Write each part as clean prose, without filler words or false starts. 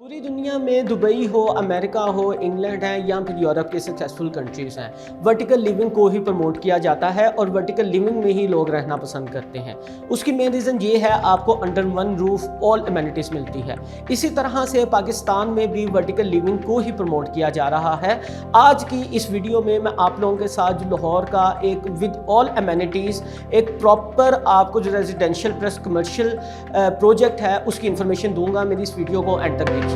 पूरी दुनिया में दुबई हो, अमेरिका हो, इंग्लैंड है या फिर यूरोप के सक्सेसफुल कंट्रीज़ हैं, वर्टिकल लिविंग को ही प्रमोट किया जाता है और वर्टिकल लिविंग में ही लोग रहना पसंद करते हैं। उसकी मेन रीज़न ये है, आपको under one roof all amenities मिलती है। इसी तरह से पाकिस्तान में भी वर्टिकल लिविंग को ही प्रमोट किया जा रहा है। आज की इस वीडियो में मैं आप लोगों के साथ जो लाहौर का एक विद ऑल एमिनिटीज़ एक प्रॉपर आपको जो रेजिडेंशियल प्लस कमर्शियल प्रोजेक्ट है उसकी इन्फॉर्मेशन दूंगा। मेरी इस वीडियो को एंड तक देखिए।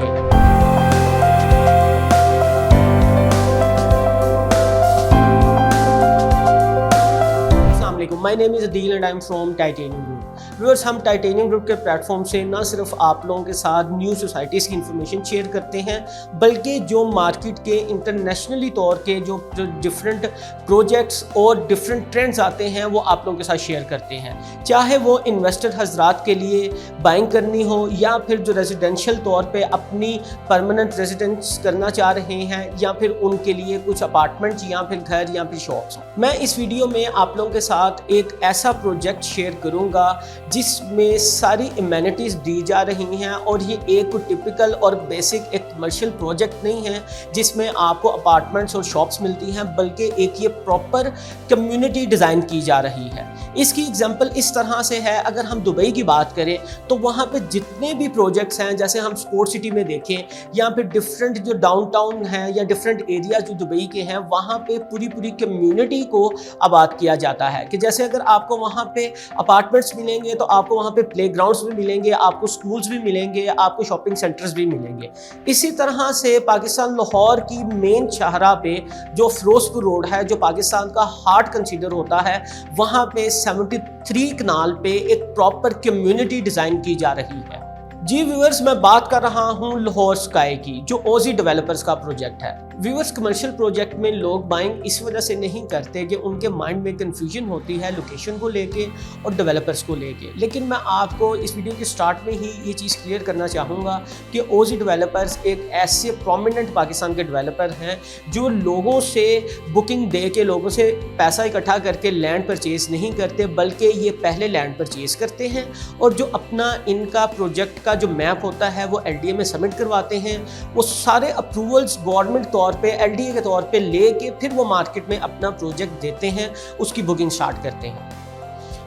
My name is Adeel and I am from titanium group. Viewers, हम टाइटेनियम ग्रुप के प्लेटफॉर्म से न सिर्फ आप लोगों के साथ न्यू सोसाइटीज़ की इन्फॉर्मेशन शेयर करते हैं, बल्कि जो मार्केट के इंटरनेशनली तौर के जो डिफरेंट प्रोजेक्ट्स और डिफरेंट ट्रेंड्स आते हैं वो आप लोगों के साथ शेयर करते हैं। चाहे वो इन्वेस्टर हजरात के लिए बाइंग करनी हो या फिर जो रेजिडेंशियल तौर पे अपनी परमानेंट रेजिडेंस करना चाह रहे हैं या फिर उनके लिए कुछ अपार्टमेंट या फिर घर या फिर शॉप्स। मैं इस वीडियो में आप लोगों के साथ एक ऐसा प्रोजेक्ट शेयर करूंगा जिसमें सारी इम्यूनिटीज़ दी जा रही हैं और ये एक टिपिकल और बेसिक एक कमर्शियल प्रोजेक्ट नहीं है जिसमें आपको अपार्टमेंट्स और शॉप्स मिलती हैं, बल्कि एक ये प्रॉपर कम्युनिटी डिज़ाइन की जा रही है। इसकी एग्जांपल इस तरह से है, अगर हम दुबई की बात करें तो वहाँ पे जितने भी प्रोजेक्ट्स हैं, जैसे हम स्पोर्ट सिटी में देखें या फिर डिफरेंट जो डाउनटाउन है या डिफरेंट एरिया जो दुबई के हैं, वहाँ पे पूरी पूरी कम्युनिटी को आबाद किया जाता है। कि जैसे अगर आपको वहाँ पे अपार्टमेंट्स मिलेंगे तो आपको वहाँ पे प्लेग्राउंड्स भी मिलेंगे, आपको स्कूल्स भी मिलेंगे, आपको शॉपिंग सेंटर्स भी मिलेंगे। इसी तरह से पाकिस्तान लाहौर की मेन शाहरा पे जो फिरोजपुर रोड है, जो पाकिस्तान का हार्ट कंसीडर होता है, वहाँ पे 73 कनाल पे एक प्रॉपर कम्युनिटी डिज़ाइन की जा रही है। जी व्यूअर्स, मैं बात कर रहा हूँ लाहौर स्काई की, जो ओजी डेवलपर्स का प्रोजेक्ट है। व्यूअर्स, कमर्शियल प्रोजेक्ट में लोग बाइंग इस वजह से नहीं करते कि उनके माइंड में कंफ्यूजन होती है लोकेशन को लेके और डेवलपर्स को लेके। लेकिन मैं आपको इस वीडियो के स्टार्ट में ही ये चीज़ क्लियर करना चाहूँगा कि ओजी डेवलपर्स एक ऐसे प्रोमिनेंट पाकिस्तान के डेवलपर हैं जो लोगों से बुकिंग दे के, लोगों से पैसा इकट्ठा करके लैंड परचेज़ नहीं करते, बल्कि ये पहले लैंड परचेज़ करते हैं और जो अपना इनका प्रोजेक्ट का जो मैप होता है वो एलडीए में सबमिट करवाते हैं। वो सारे अप्रूवल्स गवर्नमेंट तौर पे एलडीए के तौर पे लेके फिर वो मार्केट में अपना प्रोजेक्ट देते हैं, उसकी बुकिंग स्टार्ट करते हैं।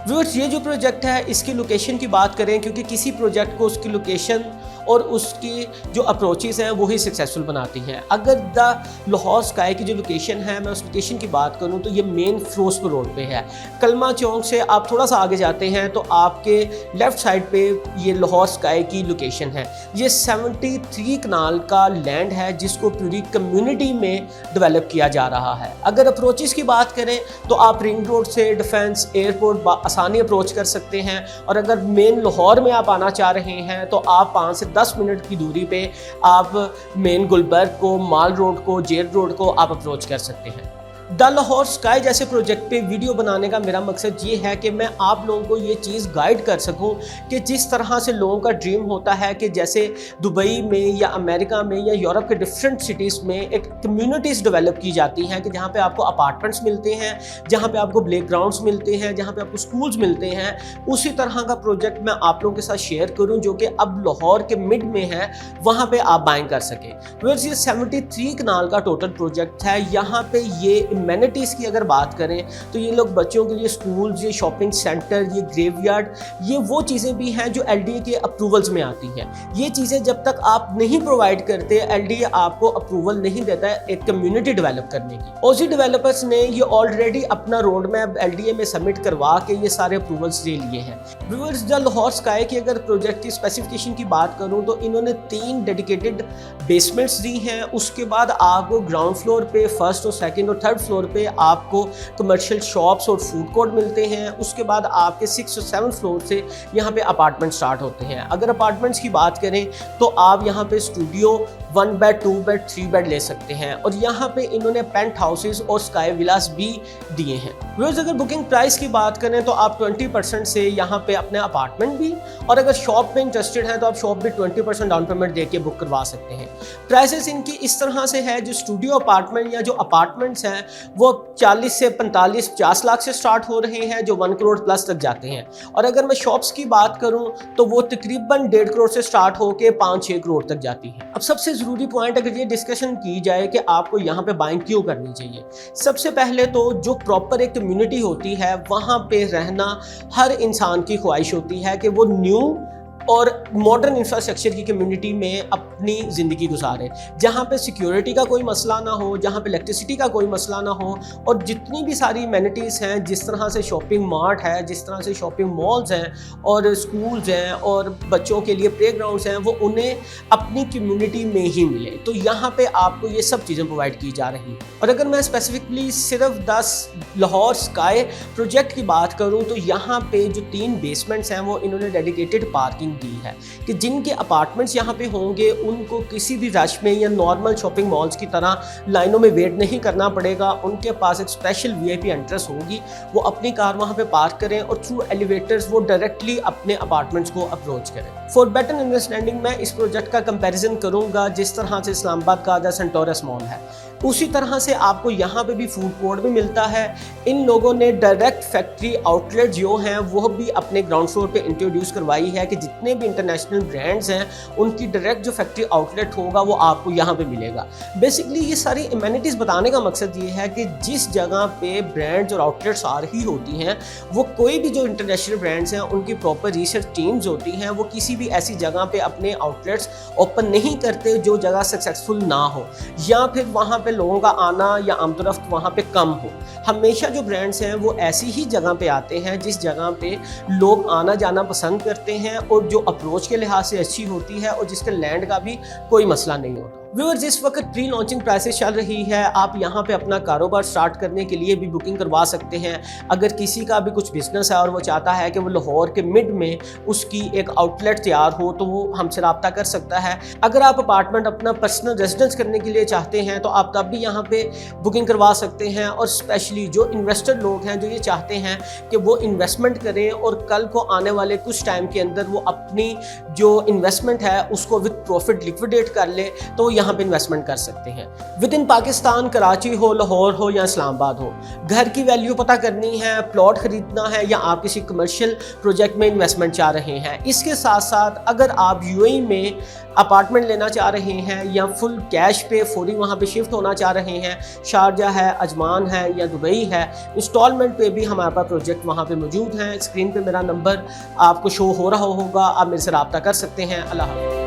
व्यूअर्स, ये जो प्रोजेक्ट है इसकी लोकेशन की बात करें, क्योंकि किसी प्रोजेक्ट को उसकी लोकेशन और उसकी जो अप्रोचेस हैं वो ही सक्सेसफुल बनाती हैं। अगर द लाहौर स्काई की जो लोकेशन है, मैं उस लोकेशन की बात करूं तो ये मेन फिरोजपुर रोड पे है। कलमा चौक से आप थोड़ा सा आगे जाते हैं तो आपके लेफ़्ट साइड पे ये लाहौर स्काई की लोकेशन है। ये 73 कनाल का लैंड है जिसको पूरी कम्युनिटी में डेवलप किया जा रहा है। अगर अप्रोचेस की बात करें तो आप रिंग रोड से डिफेंस एयरपोर्ट आसानी अप्रोच कर सकते हैं, और अगर मेन लाहौर में आप आना चाह रहे हैं तो आप 5 से 10 मिनट की दूरी पे आप मेन गुलबर्ग को, माल रोड को, जेल रोड को आप अप्रोच कर सकते हैं। द लाहौर स्काई जैसे प्रोजेक्ट पे वीडियो बनाने का मेरा मकसद ये है कि मैं आप लोगों को ये चीज़ गाइड कर सकूं कि जिस तरह से लोगों का ड्रीम होता है कि जैसे दुबई में या अमेरिका में या यूरोप के डिफरेंट सिटीज़ में एक कम्युनिटीज़ डेवलप की जाती हैं कि जहाँ पे आपको अपार्टमेंट्स मिलते हैं, जहाँ पे आपको प्ले ग्राउंड्स मिलते हैं, जहाँ पे आपको स्कूल्स मिलते हैं। उसी तरह का प्रोजेक्ट मैं आप लोगों के साथ शेयर करूँ जो कि अब लाहौर के मिड में है, वहाँ पर आप बाइंग कर सकें। वैसे ये 73 कनाल का टोटल प्रोजेक्ट है। यहाँ पर ये एमिनिटीज़ की अगर बात करें तो ये लोग बच्चों के लिए स्कूल्स, ये शॉपिंग सेंटर, ये ग्रेवयार्ड, ये वो चीज़ें भी हैं जो एलडीए के अप्रूवल्स में आती हैं। ये चीज़ें जब तक आप नहीं प्रोवाइड करते, एलडीए आपको अप्रूवल नहीं देता है एक कम्युनिटी डेवलप करने की। ओजी डेवलपर्स ने ये ऑलरेडी अपना रोड मैप एलडीए में सबमिट करवा के ये सारे अप्रूवल्स ले लिए हैं। व्यूअर्स, द लाहौर स्काई की अगर प्रोजेक्ट की स्पेसिफिकेशन की बात करूँ तो इन्होंने 3 डेडिकेटेड बेसमेंट्स दी हैं। उसके बाद आपको ग्राउंड फ्लोर पे, फर्स्ट और सेकेंड और थर्ड फ्लोर पे आपको कमर्शियल शॉप्स और फूड कोर्ट मिलते हैं। उसके बाद आपके 6 और 7 फ्लोर से यहाँ पे अपार्टमेंट स्टार्ट होते हैं। अगर अपार्टमेंट्स की बात करें तो आप यहाँ पे स्टूडियो 1 बेड, 2 बेड, 3 बेड ले सकते हैं, और यहाँ पे इन्होंने पेंट हाउसेस और स्काई विलास भी दिए हैं। व्यूअर्स, अगर बुकिंग प्राइस की बात करें तो आप 20% से यहाँ पे अपने अपार्टमेंट भी, और अगर शॉप में इंटरेस्टेड हैं तो आप शॉप भी 20% डाउन पेमेंट दे के बुक करवा सकते हैं। प्राइसेस इनकी इस तरह से है, जो स्टूडियो अपार्टमेंट या जो अपार्टमेंट्स हैं वो 40 से 45-50 लाख से स्टार्ट हो रहे हैं, जो 1 करोड़ प्लस तक जाते हैं। और अगर मैं शॉप्स की बात करूं तो वो तकरीबन 1.5 करोड़ से स्टार्ट होकर 5-6 करोड़ तक जाती हैं। अब सबसे ज़रूरी पॉइंट अगर ये डिस्कशन की जाए कि आपको यहाँ पे बाइंग क्यों करनी चाहिए, सबसे पहले तो जो प्रॉपर एक कम्युनिटी होती है वहाँ पे रहना हर इंसान की ख्वाहिश होती है कि वो न्यू और मॉडर्न इंफ्रास्ट्रक्चर की कम्युनिटी में अपनी ज़िंदगी गुजारे, जहाँ पे सिक्योरिटी का कोई मसला ना हो, जहाँ पे इलेक्ट्रिसिटी का कोई मसला ना हो, और जितनी भी सारी एमेनिटीज़ हैं, जिस तरह से शॉपिंग मार्ट है, जिस तरह से शॉपिंग मॉल्स हैं और स्कूल्स हैं और बच्चों के लिए प्ले ग्राउंड्स हैं, वो उन्हें अपनी कम्युनिटी में ही मिले। तो यहाँ पे आपको ये सब चीज़ें प्रोवाइड की जा रही हैं। और अगर मैं स्पेसिफिकली सिर्फ 10 लाहौर स्काई प्रोजेक्ट की बात करूँ तो यहाँ पे जो 3 बेसमेंट्स हैं वो इन्होंने डेडिकेटेड पार्किंग दी है कि जिनके अपार्टमेंट्स यहाँ पे होंगे उनको किसी भी रश में या नॉर्मल शॉपिंग मॉल्स की तरह लाइनों में वेट नहीं करना पड़ेगा। उनके पास एक स्पेशल वीआईपी एंट्रेंस होगी, वो अपनी कार वहाँ पे पार्क करें और थ्रू एलिवेटर्स वो डायरेक्टली अपने अपार्टमेंट्स को अप्रोच करें। फॉर बेटर अंडरस्टैंडिंग मैं इस प्रोजेक्ट का कंपैरिजन करूँगा जिस तरह से इस्लामाबाद का द सेंटोरस मॉल है, उसी तरह से आपको यहाँ पे भी फूड कोर्ट भी मिलता है। इन लोगों ने डायरेक्ट फैक्ट्री आउटलेट जो हैं वो भी अपने ग्राउंड फ्लोर पे इंट्रोड्यूस करवाई है कि जितने भी इंटरनेशनल ब्रांड्स हैं उनकी डायरेक्ट जो फैक्ट्री आउटलेट होगा वो आपको यहाँ पे मिलेगा। बेसिकली ये सारी एमेनिटीज़ बताने का मकसद ये है कि जिस जगह पे ब्रांड्स और आउटलेट्स आ रही होती हैं वो कोई भी जो इंटरनेशनल ब्रांड्स हैं उनकी प्रॉपर रिसर्च टीम्स होती हैं, वो किसी भी ऐसी जगह पे अपने आउटलेट्स ओपन नहीं करते जो जगह सक्सेसफुल ना हो या फिर वहाँ पे लोगों का आना या आमदोरफ्त वहाँ पे कम हो। हमेशा जो ब्रांड्स हैं वो ऐसी ही जगह पे आते हैं जिस जगह पे लोग आना जाना पसंद करते हैं और जो अप्रोच के लिहाज से अच्छी होती है और जिसके लैंड का भी कोई मसला नहीं होता। व्यूअर्स, इस वक्त प्री लॉन्चिंग प्राइसेस चल रही है, आप यहाँ पे अपना कारोबार स्टार्ट करने के लिए भी बुकिंग करवा सकते हैं। अगर किसी का भी कुछ बिजनेस है और वो चाहता है कि वो लाहौर के मिड में उसकी एक आउटलेट तैयार हो तो वो हमसे रब्ता कर सकता है। अगर आप अपार्टमेंट अपना पर्सनल रेजिडेंस करने के लिए चाहते हैं तो आप तब भी यहाँ पे बुकिंग करवा सकते हैं। और स्पेशली जो इन्वेस्टर लोग हैं जो ये चाहते हैं कि वो इन्वेस्टमेंट करें और कल को आने वाले कुछ टाइम के अंदर वो अपनी जो इन्वेस्टमेंट है उसको विद प्रॉफिट लिक्विडेट कर ले तो यहाँ पे इन्वेस्टमेंट कर सकते हैं। विद इन पाकिस्तान, कराची हो, लाहौर हो या इस्लामाबाद हो, घर की वैल्यू पता करनी है, प्लॉट खरीदना है या आप किसी कमर्शियल प्रोजेक्ट में इन्वेस्टमेंट चाह रहे हैं, इसके साथ साथ अगर आप यूएई में अपार्टमेंट लेना चाह रहे हैं या फुल कैश पे फौरी वहाँ पे शिफ्ट होना चाह रहे हैं, शारजा है, अजमान है या दुबई है, इंस्टॉलमेंट पे भी हमारे पास प्रोजेक्ट वहाँ पे मौजूद हैं। स्क्रीन पे मेरा नंबर आपको शो हो रहा होगा, आप मेरे से रब्ता कर सकते हैं। अल्लाह हाफ़िज़।